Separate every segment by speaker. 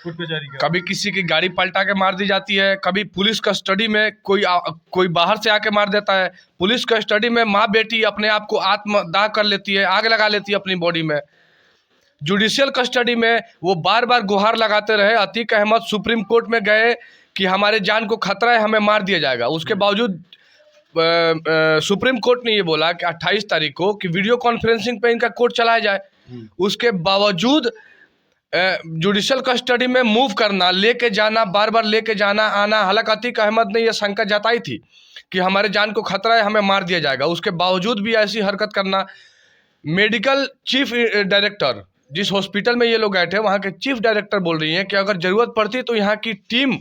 Speaker 1: कभी किसी की गाड़ी पलटा के मार दी जाती है, कभी पुलिस कस्टडी में कोई बाहर से आके मार देता है, पुलिस कस्टडी में माँ बेटी अपने आप को आत्मदाह कर लेती है, आग लगा लेती है अपनी बॉडी में। जुडिशियल कस्टडी में वो बार बार गुहार लगाते रहे। अतीक अहमद सुप्रीम कोर्ट में गए कि हमारे जान को खतरा है, हमें मार दिया जाएगा। उसके बावजूद सुप्रीम कोर्ट ने ये बोला कि 28 तारीख को कि वीडियो कॉन्फ्रेंसिंग पे इनका कोर्ट चलाया जाए। उसके बावजूद जुडिशियल कस्टडी में मूव करना, लेके जाना, बार बार लेके जाना आना। हालांकि अतीक अहमद ने यह शंका जताई थी कि हमारे जान को खतरा है, हमें मार दिया जाएगा। उसके बावजूद भी ऐसी हरकत करना। मेडिकल चीफ डायरेक्टर, जिस हॉस्पिटल में ये लोग गए थे, वहाँ के चीफ डायरेक्टर बोल रही हैं कि अगर ज़रूरत पड़ती तो यहाँ की टीम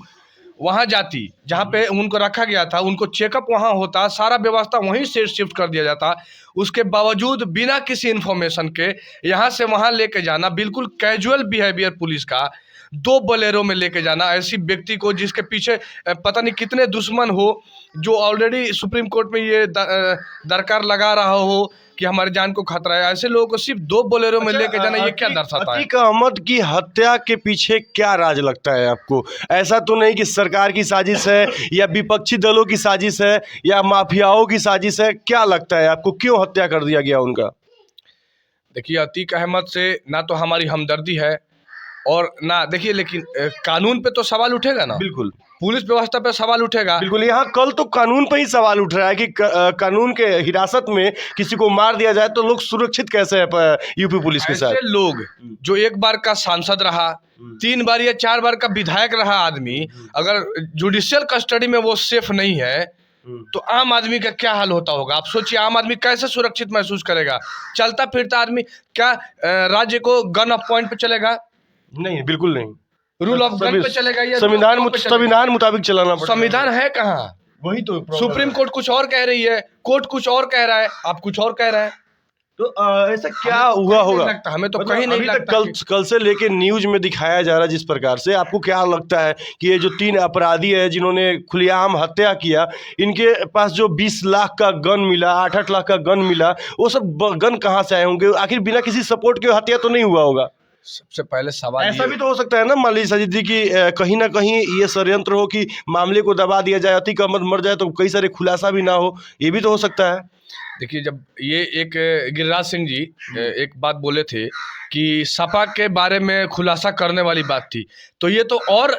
Speaker 1: वहाँ जाती, जहाँ पे उनको रखा गया था, उनको चेकअप वहाँ होता, सारा व्यवस्था वहीं से शिफ्ट कर दिया जाता। उसके बावजूद बिना किसी इन्फॉर्मेशन के यहाँ से वहाँ लेके जाना, बिल्कुल कैजुअल बिहेवियर पुलिस का। 2 बोलेरो में लेके जाना ऐसी व्यक्ति को जिसके पीछे पता नहीं कितने दुश्मन हो, जो ऑलरेडी सुप्रीम कोर्ट में ये दरकार लगा रहा हो कि हमारे जान को खतरा है, ऐसे लोगों को सिर्फ 2 बोलेरो में लेके जाना, ये क्या दर्शाता है?
Speaker 2: अतीक अहमद की हत्या के पीछे क्या राज लगता है आपको? ऐसा तो नहीं कि सरकार की साजिश है या विपक्षी दलों की साजिश है या माफियाओं की साजिश है? क्या लगता है आपको, क्यों हत्या कर दिया गया उनका?
Speaker 1: देखिए, अतीक अहमद से ना तो हमारी हमदर्दी है और ना, देखिए, लेकिन कानून पे तो सवाल उठेगा ना।
Speaker 2: बिल्कुल,
Speaker 1: पुलिस व्यवस्था पे सवाल उठेगा।
Speaker 2: बिल्कुल। यहाँ कल तो कानून पे ही सवाल उठ रहा है कि कानून के हिरासत में किसी को मार दिया जाए तो लोग सुरक्षित कैसे है यूपी पुलिस के साथ?
Speaker 1: ऐसे लोग जो एक बार का सांसद रहा, 3 बार या 4 बार का विधायक रहा आदमी, अगर जुडिशियल कस्टडी में वो सेफ नहीं है तो आम आदमी का क्या हाल होता होगा? आप सोचिए, आम आदमी कैसे सुरक्षित महसूस करेगा? चलता फिरता आदमी क्या राज्य को गन ऑफ पॉइंट पे चलेगा?
Speaker 2: नहीं, बिल्कुल नहीं।
Speaker 1: रूल ऑफ गन पे चलेगा या
Speaker 2: संविधान मुताबिक चलाना पड़ेगा।
Speaker 1: संविधान है कहाँ?
Speaker 2: वही तो
Speaker 1: सुप्रीम कोर्ट कुछ और कह रही है, कोर्ट कुछ और कह रहा है, आप कुछ और कह रहे हैं।
Speaker 2: तो ऐसा क्या हुआ होगा?
Speaker 1: हमें तो कहीं नहीं लगता।
Speaker 2: कल से लेके न्यूज में दिखाया जा रहा है जिस प्रकार से, आपको क्या लगता है कि ये जो 3 अपराधी है जिन्होंने खुलेआम हत्या किया, इनके पास जो 20 लाख का गन मिला, 8-8 लाख का गन मिला, वो सब गन कहाँ से आए होंगे? आखिर बिना किसी सपोर्ट के हत्या तो नहीं हुआ होगा?
Speaker 1: सबसे पहले सवाल
Speaker 2: ऐसा भी तो हो सकता है ना, मान लीजिए सजीद जी, की कहीं ना कहीं ये षड्यंत्र हो कि मामले को दबा दिया जाए, अतीक अहमद मर जाए तो कई सारे खुलासा भी ना हो, ये भी तो हो सकता है।
Speaker 1: देखिए, जब ये एक गिरिराज सिंह जी एक बात बोले थे कि सपा के बारे में खुलासा करने वाली बात थी, तो ये तो और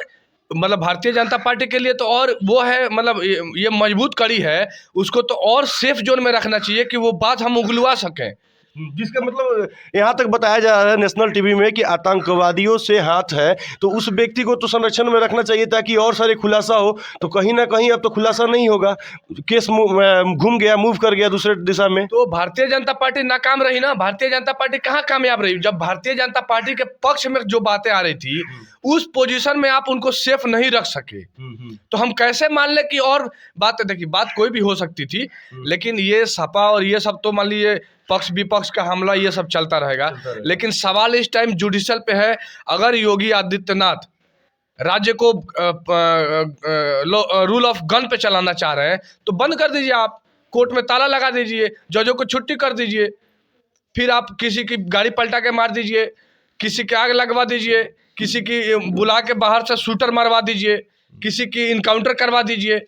Speaker 1: मतलब भारतीय जनता पार्टी के लिए तो और वो है, मतलब ये मजबूत कड़ी है, उसको तो और सेफ जोन में रखना चाहिए कि वो बात हम उगलवा सकें।
Speaker 2: जिसका मतलब यहाँ तक बताया जा रहा है नेशनल टीवी में कि आतंकवादियों से हाथ है, तो उस व्यक्ति को तो संरक्षण में रखना चाहिए ताकि और सारे खुलासा हो। तो कहीं ना कहीं अब तो खुलासा नहीं होगा, केस घूम गया, मूव कर गया दूसरे दिशा में।
Speaker 1: तो भारतीय जनता पार्टी नाकाम रही ना। भारतीय जनता पार्टी कहाँ कामयाब रही? जब भारतीय जनता पार्टी के पक्ष में जो बातें आ रही थी, उस पोजीशन में आप उनको सेफ नहीं रख सके, तो हम कैसे मान ले कि और बात? देखिए, बात कोई भी हो सकती थी, लेकिन ये सपा और ये सब तो मान लीजिए पक्ष विपक्ष का हमला, ये सब चलता रहेगा। लेकिन सवाल इस टाइम जुडिशियल पे है। अगर योगी आदित्यनाथ राज्य को रूल ऑफ गन पे चलाना चाह रहे हैं तो बंद कर दीजिए, आप कोर्ट में ताला लगा दीजिए, जजों को छुट्टी कर दीजिए, फिर आप किसी की गाड़ी पलटा के मार दीजिए, किसी की आग लगवा दीजिए, किसी की बुला के बाहर से शूटर मरवा दीजिए, किसी की इनकाउंटर करवा दीजिए।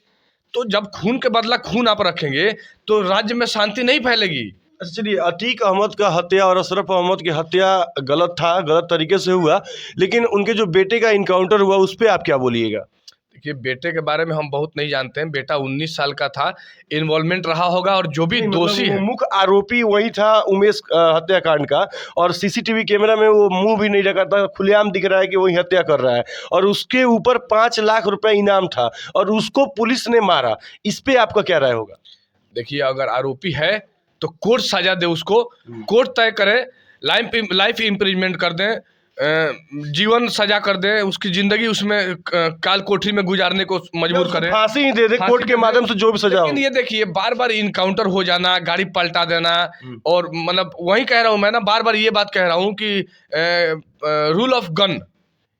Speaker 1: तो जब खून के बदला खून आप रखेंगे तो राज्य में शांति नहीं फैलेगी।
Speaker 2: चलिए, अतीक अहमद का हत्या और अशरफ अहमद की हत्या गलत था, गलत तरीके से हुआ, लेकिन उनके जो बेटे का इनकाउंटर हुआ उस पर आप क्या बोलिएगा?
Speaker 1: देखिए, बेटे के बारे में हम बहुत नहीं जानते हैं। बेटा 19 साल का था, इन्वॉल्वमेंट रहा होगा, और जो भी दोषी है,
Speaker 2: मुख्य आरोपी वही था उमेश हत्याकांड का, और सीसीटीवी कैमरा में वो मुंह भी नहीं लगाता, खुलेआम दिख रहा है कि वही हत्या कर रहा है, और उसके ऊपर 5 लाख रुपए इनाम था और उसको पुलिस ने मारा। इस पे आपका क्या राय होगा?
Speaker 1: देखिए, अगर आरोपी है तो कोर्ट सजा दे, उसको कोर्ट तय करे, लाइफ इम्प्रिजमेंट कर दें, जीवन सजा कर दे, उसकी जिंदगी उसमें काल कोठरी में गुजारने को मजबूर करें,
Speaker 2: फांसी ही दे दे कोर्ट के माध्यम से, जो भी सजा हो।
Speaker 1: लेकिन ये देखिए, बार बार इनकाउंटर हो जाना, गाड़ी पलटा देना, और मतलब वही कह रहा हूँ मैं ना, बार बार ये बात कह रहा हूँ कि रूल ऑफ गन,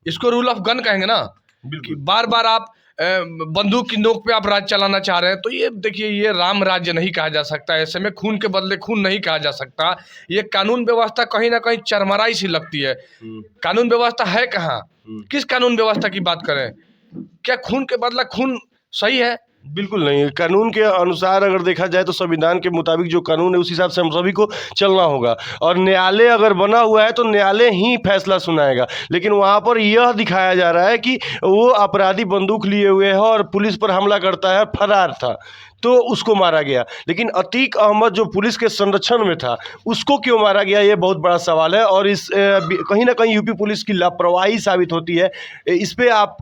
Speaker 1: इसको रूल ऑफ गन कहेंगे ना, कि बार बार आप बंदूक की नोक पे आप राज चलाना चाह रहे हैं, तो ये देखिए, ये राम राज्य नहीं कहा जा सकता। ऐसे में खून के बदले खून नहीं कहा जा सकता। ये कानून व्यवस्था कहीं ना कहीं चरमराई सी लगती है। कानून व्यवस्था है कहाँ? किस कानून व्यवस्था की बात करें? क्या खून के बदला खून सही है?
Speaker 2: बिल्कुल नहीं। कानून के अनुसार अगर देखा जाए तो संविधान के मुताबिक जो कानून है उस हिसाब से हम सभी को चलना होगा, और न्यायालय अगर बना हुआ है तो न्यायालय ही फैसला सुनाएगा। लेकिन वहाँ पर यह दिखाया जा रहा है कि वो अपराधी बंदूक लिए हुए है और पुलिस पर हमला करता है, फरार था तो उसको मारा गया। लेकिन अतीक अहमद जो पुलिस के संरक्षण में था उसको क्यों मारा गया, ये बहुत बड़ा सवाल है। और इस कहीं ना कहीं यूपी पुलिस की लापरवाही साबित होती है। इस पे आप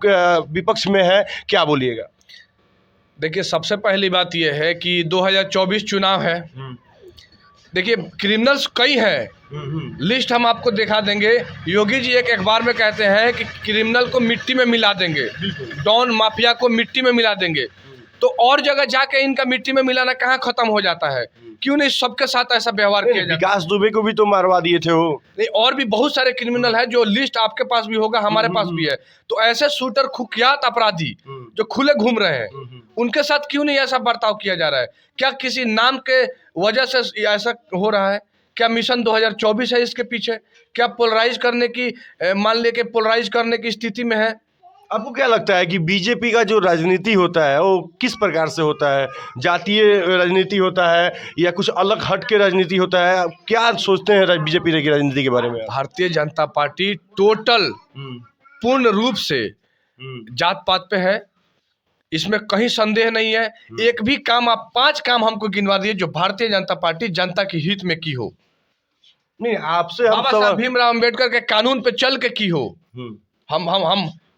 Speaker 2: विपक्ष में है, क्या बोलिएगा?
Speaker 1: देखिए, सबसे पहली बात यह है कि 2024 चुनाव है। देखिए, क्रिमिनल्स कई हैं, लिस्ट हम आपको दिखा देंगे। योगी जी एक अखबार में कहते हैं कि क्रिमिनल को मिट्टी में मिला देंगे, डॉन माफिया को मिट्टी में मिला देंगे। तो और जगह जाके इनका मिट्टी में मिलाना कहाँ खत्म हो जाता है? क्यों नहीं सबके साथ ऐसा व्यवहार किया जाता है?
Speaker 2: विकास दुबे को भी तो मारवा दिए थे वो।
Speaker 1: नहीं, और भी बहुत सारे क्रिमिनल हैं जो लिस्ट आपके पास भी होगा, हमारे पास भी है। तो ऐसे शूटर, कुख्यात अपराधी जो खुले घूम रहे हैं, उनके साथ क्यों नहीं ऐसा बर्ताव किया जा रहा है? क्या किसी नाम के वजह से ऐसा हो रहा है? क्या मिशन 2024 है इसके पीछे? क्या पोलराइज करने की, मान ले के पोलराइज करने की स्थिति में है?
Speaker 2: आपको क्या लगता है कि बीजेपी का जो राजनीति होता है वो किस प्रकार से होता है? जातीय राजनीति होता है या कुछ अलग हट के राजनीति होता है? क्या सोचते हैं बीजेपी की राजनीति के बारे में?
Speaker 1: भारतीय जनता पार्टी टोटल पूर्ण रूप से जात पात पे है, इसमें कहीं संदेह नहीं है। एक भी काम, आप 5 काम हमको गिनवा दिए जो भारतीय जनता पार्टी जनता के हित में की हो।
Speaker 2: नहीं, आपसे हम
Speaker 1: बाबा साहब भीमराव अम्बेडकर के कानून पे चल के की हो।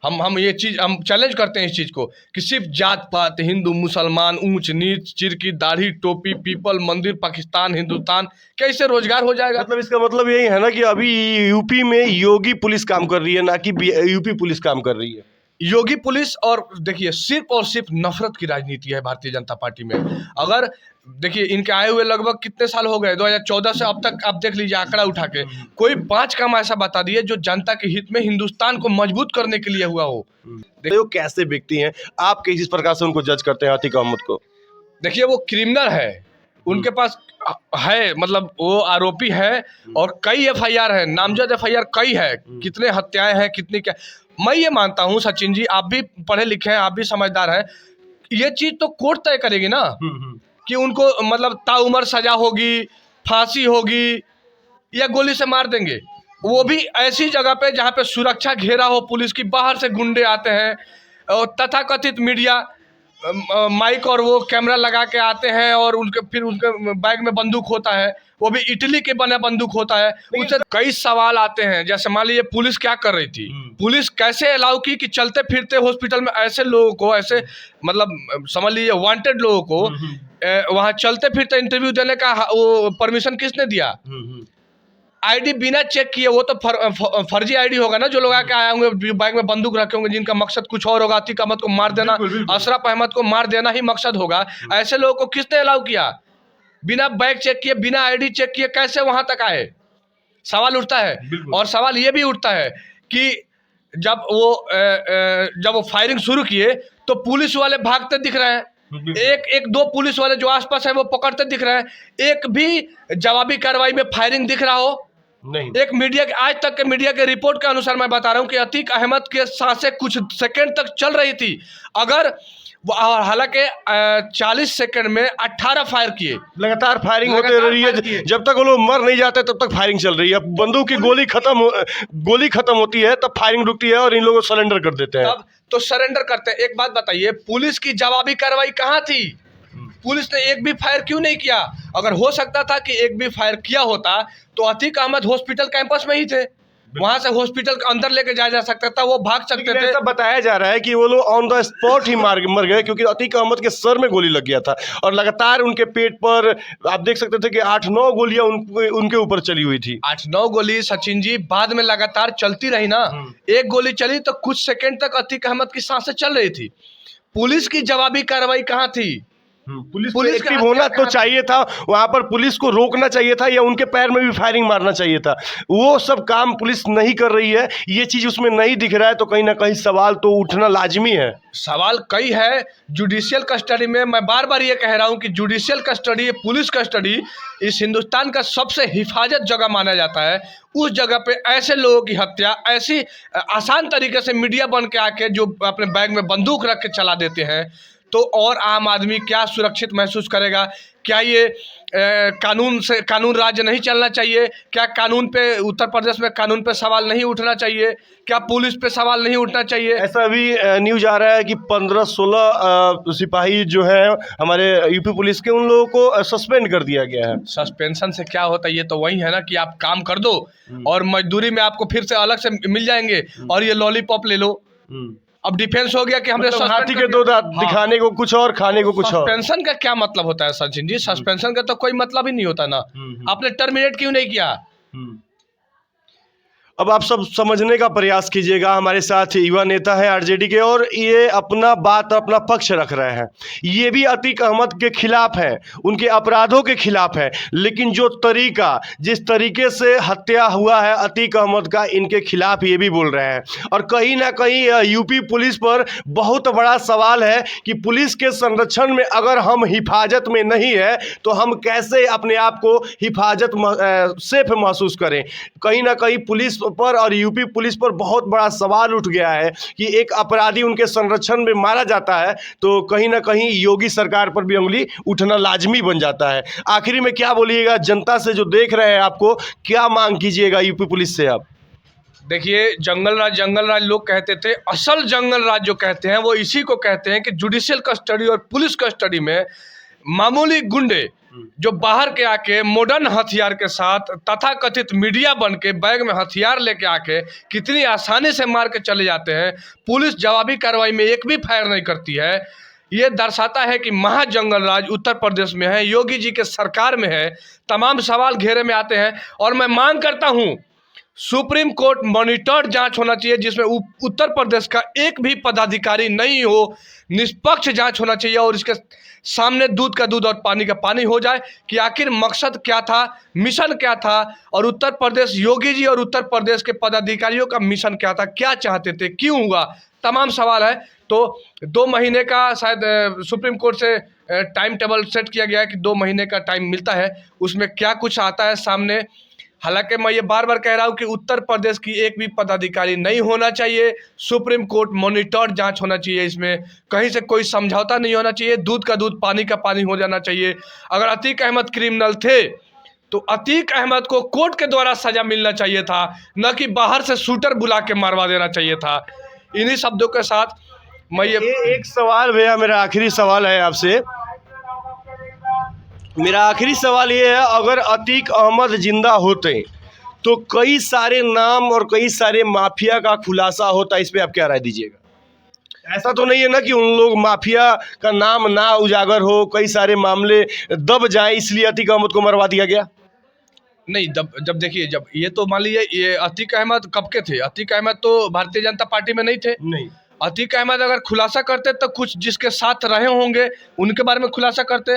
Speaker 1: हम ये चीज हम चैलेंज करते हैं इस चीज को कि सिर्फ जात पात, हिंदू मुसलमान, ऊंच नीच, चिरकी दाढ़ी टोपी, पीपल मंदिर, पाकिस्तान हिंदुस्तान, कैसे रोजगार हो जाएगा?
Speaker 2: मतलब इसका मतलब यही है ना कि अभी यूपी में योगी पुलिस काम कर रही है, ना कि यूपी पुलिस काम कर रही है।
Speaker 1: योगी पुलिस, और देखिए सिर्फ और सिर्फ नफरत की राजनीति है भारतीय जनता पार्टी में। अगर देखिए इनके आए हुए लगभग कितने साल हो गए, 2014 से अब तक आप देख लीजिए आंकड़ा उठा के, कोई 5 काम ऐसा बता दिए जो जनता के हित में, हिंदुस्तान को मजबूत करने के लिए हुआ हो।
Speaker 2: वो कैसे व्यक्ति हैं, आप किस प्रकार से उनको जज करते हैं अतीक अहमद को?
Speaker 1: देखिए, वो क्रिमिनल है, उनके पास है, मतलब वो आरोपी है और कई FIR है, नामजद FIR कई है, कितने हत्याएं हैं, कितनी क्या। मैं ये मानता हूँ सचिन जी, आप भी पढ़े लिखे हैं, आप भी समझदार हैं, ये चीज तो कोर्ट तय करेगी ना कि उनको मतलब ताउम्र सजा होगी, फांसी होगी या गोली से मार देंगे। वो भी ऐसी जगह पे जहाँ पे सुरक्षा घेरा हो पुलिस की, बाहर से गुंडे आते हैं और तथाकथित मीडिया माइक और वो कैमरा लगा के आते हैं और फिर उनके बैग में बंदूक होता है, वो भी इटली के बने बंदूक होता है। उससे कई सवाल आते हैं, जैसे मान लीजिए पुलिस क्या कर रही थी, पुलिस कैसे अलाउ की कि चलते फिरते हॉस्पिटल में ऐसे लोगों को, ऐसे मतलब समझ लीजिए वांटेड लोगों को वहाँ चलते फिरते इंटरव्यू देने का वो परमिशन किसने दिया? आईडी बिना चेक किए, वो तो फर्जी आईडी होगा ना, जो लोग आके आए होंगे बैग में बंदूक रखे होंगे, जिनका मकसद कुछ और होगा। अतीक अहमद को मार देना, अशरफ अहमद को मार देना ही मकसद होगा। ऐसे लोगों को किसने अलाउ किया? बिना बैग चेक किए, बिना आईडी चेक किए कैसे वहां तक आए? सवाल उठता है। और सवाल ये भी उठता है कि जब वो फायरिंग शुरू किए तो पुलिस वाले भागते दिख रहे हैं, एक दो पुलिस वाले जो आसपास है वो पकड़ते दिख रहे हैं, एक भी जवाबी कार्रवाई में फायरिंग दिख रहा हो नहीं। एक मीडिया के, आज तक के मीडिया के रिपोर्ट के अनुसार मैं बता रहा हूं कि अतीक अहमद के सांसें कुछ सेकंड तक चल रही थी। अगर हालांकि 40 सेकंड में 18 फायर किए,
Speaker 2: लगातार फायरिंग होते रही है, जब तक वो लोग मर नहीं जाते तब तक फायरिंग चल रही है। बंदूक की गोली खत्म होती है तब फायरिंग रुकती है और इन लोगों को सरेंडर कर देते हैं।
Speaker 1: तब तो सरेंडर करते हैं। एक बात बताइए, पुलिस की जवाबी कार्रवाई कहाँ थी? पुलिस ने एक भी फायर क्यों नहीं किया? अगर हो सकता था कि एक भी फायर किया होता तो अतीक अहमद हॉस्पिटल कैंपस में ही थे, वहां से हॉस्पिटल के अंदर लेके जाया जा सकता था, वो भाग सकते थे।
Speaker 2: ऐसा बताया जा रहा है कि वो लोग ऑन द स्पॉट ही मर गए क्योंकि अतीक अहमद के सर में गोली लग गया था और लगातार उनके पेट पर आप देख सकते थे कि 8-9 गोलियां उनके ऊपर चली हुई थी।
Speaker 1: 8-9 गोली सचिन जी बाद में लगातार चलती रही ना। एक गोली चली तो कुछ सेकंड तक अतीक अहमद की सांसें चल रही थी। पुलिस की जवाबी कार्रवाई कहाँ थी?
Speaker 2: पुलिस को
Speaker 1: पुलिस का
Speaker 2: एक्टिव होना
Speaker 1: हथियार
Speaker 2: तो चाहिए था, वहां पर पुलिस को रोकना चाहिए था या उनके पैर में भी फायरिंग मारना चाहिए था। वो सब काम पुलिस नहीं कर रही है, ये चीज उसमें नहीं दिख रहा है, तो कहीं ना कहीं सवाल तो उठना लाजमी है।
Speaker 1: सवाल कई है। जुडिशियल कस्टडी में मैं बार बार ये कह रहा हूं कि जुडिशियल कस्टडी, पुलिस कस्टडी इस हिंदुस्तान का सबसे हिफाजत जगह माना जाता है। उस जगह पे ऐसे लोगों की हत्या ऐसी आसान तरीके से मीडिया बन के आके जो अपने बैग में बंदूक रख के चला देते हैं, तो और आम आदमी क्या सुरक्षित महसूस करेगा? क्या ये कानून राज्य नहीं चलना चाहिए? क्या कानून पे, उत्तर प्रदेश में कानून पे सवाल नहीं उठना चाहिए? क्या पुलिस पे सवाल नहीं उठना चाहिए?
Speaker 2: ऐसा भी न्यूज आ रहा है कि 15-16 सिपाही जो है हमारे यूपी पुलिस के, उन लोगों को सस्पेंड कर दिया गया है।
Speaker 1: सस्पेंशन से क्या होता है? ये तो वही है ना कि आप काम कर दो और मजदूरी में आपको फिर से अलग से मिल जाएंगे और ये लॉलीपॉप ले लो। अब डिफेंस हो गया कि हमने
Speaker 2: मतलब हाथी के दो दांत, दिखाने को कुछ और, खाने को कुछ और।
Speaker 1: सस्पेंशन का क्या मतलब होता है सचिन जी? सस्पेंशन का तो कोई मतलब ही नहीं होता ना। आपने टर्मिनेट क्यों नहीं किया?
Speaker 2: अब आप सब समझने का प्रयास कीजिएगा। हमारे साथ युवा नेता हैं आरजेडी के, और ये अपना बात, अपना पक्ष रख रहे हैं। ये भी अतीक अहमद के खिलाफ है, उनके अपराधों के खिलाफ है, लेकिन जो तरीका, जिस तरीके से हत्या हुआ है अतीक अहमद का, इनके खिलाफ ये भी बोल रहे हैं। और कहीं ना कहीं यूपी पुलिस पर बहुत बड़ा सवाल है कि पुलिस के संरक्षण में अगर हम हिफाजत में नहीं है तो हम कैसे अपने आप को हिफाजत सेफ महसूस करें। कहीं ना कहीं पुलिस पर और यूपी पुलिस पर बहुत बड़ा सवाल उठ गया है कि एक अपराधी उनके संरक्षण में मारा जाता है तो कहीं ना कहीं योगी सरकार पर भी उंगली उठना लाजमी बन जाता है। आखिरी में क्या बोलिएगा जनता से जो देख रहे हैं, आपको क्या मांग कीजिएगा यूपी पुलिस से आप?
Speaker 1: देखिए, जंगल राज लोग कहते थे। असल जंगल राज जो कहते हैं वो इसी को कहते हैं कि जुडिशियल कस्टडी और पुलिस कस्टडी में मामूली गुंडे जो बाहर के आके मॉडर्न हथियार के साथ तथाकथित मीडिया बन के बैग में हथियार लेके आके कितनी आसानी से मार के चले जाते हैं, पुलिस जवाबी कार्रवाई में एक भी फायर नहीं करती है। ये दर्शाता है कि महाजंगल राज उत्तर प्रदेश में है, योगी जी के सरकार में है। तमाम सवाल घेरे में आते हैं और मैं मांग करता हूं सुप्रीम कोर्ट मॉनिटर्ड जांच होना चाहिए जिसमें उत्तर प्रदेश का एक भी पदाधिकारी नहीं हो, निष्पक्ष जांच होना चाहिए और इसके सामने दूध का दूध और पानी का पानी हो जाए कि आखिर मकसद क्या था, मिशन क्या था, और उत्तर प्रदेश, योगी जी और उत्तर प्रदेश के पदाधिकारियों का मिशन क्या था, क्या चाहते थे, क्यों हुआ, तमाम सवाल है। तो 2 महीने का शायद सुप्रीम कोर्ट से टाइम टेबल सेट किया गया है कि 2 महीने का टाइम मिलता है, उसमें क्या कुछ आता है सामने। हालांकि मैं ये बार बार कह रहा हूँ कि उत्तर प्रदेश की एक भी पदाधिकारी नहीं होना चाहिए, सुप्रीम कोर्ट मॉनिटर्ड जांच होना चाहिए, इसमें कहीं से कोई समझौता नहीं होना चाहिए, दूध का दूध पानी का पानी हो जाना चाहिए। अगर अतीक अहमद क्रिमिनल थे तो अतीक अहमद को कोर्ट के द्वारा सजा मिलना चाहिए था, न कि बाहर से शूटर बुला के मारवा देना चाहिए था। इन्हीं शब्दों के साथ मैं ये
Speaker 2: एक सवाल भैया, मेरा आखिरी सवाल है आपसे। मेरा आखिरी सवाल ये है, अगर अतीक अहमद जिंदा होते तो कई सारे नाम और कई सारे माफिया का खुलासा होता, इस पे आप क्या राय दीजिएगा? ऐसा तो नहीं है ना कि उन लोग माफिया का नाम ना उजागर हो, कई सारे मामले दब जाए इसलिए अतीक अहमद को मरवा दिया गया?
Speaker 1: नहीं, जब देखिए, जब ये तो मान लीजिए ये अतीक अहमद कब के थे? अतीक अहमद तो भारतीय जनता पार्टी में नहीं थे।
Speaker 2: नहीं,
Speaker 1: अतीक अहमद अगर खुलासा करते तो कुछ जिसके साथ रहे होंगे उनके बारे में खुलासा करते,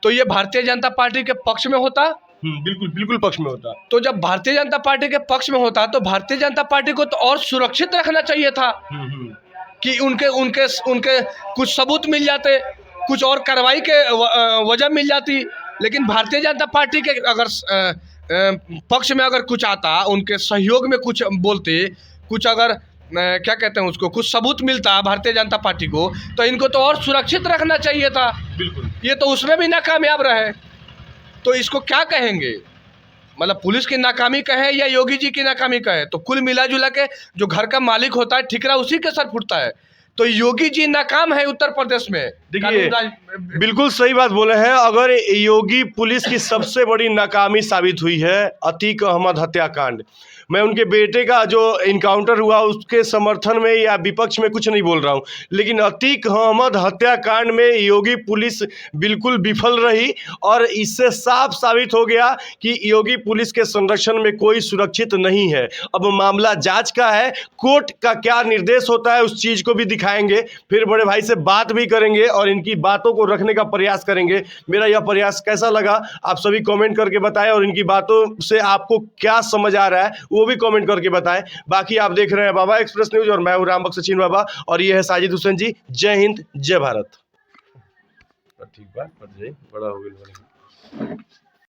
Speaker 1: तो ये भारतीय जनता पार्टी के पक्ष में होता।
Speaker 2: बिल्कुल बिल्कुल पक्ष में होता।
Speaker 1: तो जब भारतीय जनता पार्टी के पक्ष में होता तो भारतीय जनता पार्टी को तो और सुरक्षित रखना चाहिए था कि उनके कुछ सबूत मिल जाते, कुछ और कार्रवाई के वजह मिल जाती। लेकिन भारतीय जनता पार्टी के अगर पक्ष में अगर कुछ आता, उनके सहयोग में कुछ बोलते, कुछ अगर क्या कहते हैं उसको, कुछ सबूत मिलता भारतीय जनता पार्टी को, तो इनको तो और सुरक्षित रखना चाहिए था।
Speaker 2: बिल्कुल,
Speaker 1: ये तो उसमें भी नाकामयाब रहे, तो इसको क्या कहेंगे? मतलब पुलिस की नाकामी कहे या योगी जी की नाकामी कहे, तो कुल मिला जुला के जो घर का मालिक होता है ठिकरा उसी के सर फुटता है। तो योगी जी नाकाम है उत्तर प्रदेश में।
Speaker 2: देखिए, बिल्कुल सही बात बोले हैं। अगर योगी पुलिस की सबसे बड़ी नाकामी साबित हुई है अतीक अहमद हत्याकांड, मैं उनके बेटे का जो इनकाउंटर हुआ उसके समर्थन में या विपक्ष में कुछ नहीं बोल रहा हूँ, लेकिन अतीक अहमद हत्याकांड में योगी पुलिस बिल्कुल विफल रही और इससे साफ साबित हो गया कि योगी पुलिस के संरक्षण में कोई सुरक्षित नहीं है। अब मामला जांच का है, कोर्ट का क्या निर्देश होता है उस चीज़ को भी दिखाएंगे, फिर बड़े भाई से बात भी करेंगे और इनकी बातों को रखने का प्रयास करेंगे। मेरा यह प्रयास कैसा लगा आप सभी कमेंट करके बताएं और इनकी बातों से आपको क्या समझ आ रहा है वो भी कमेंट करके बताएं। बाकी आप देख रहे हैं बाबा एक्सप्रेस न्यूज़ और मैं हूं राम बख्श सचिन बाबा और ये है साजिद हुसैन जी। जय हिंद, जय भारत। ठीक बात बड़ा हो गया।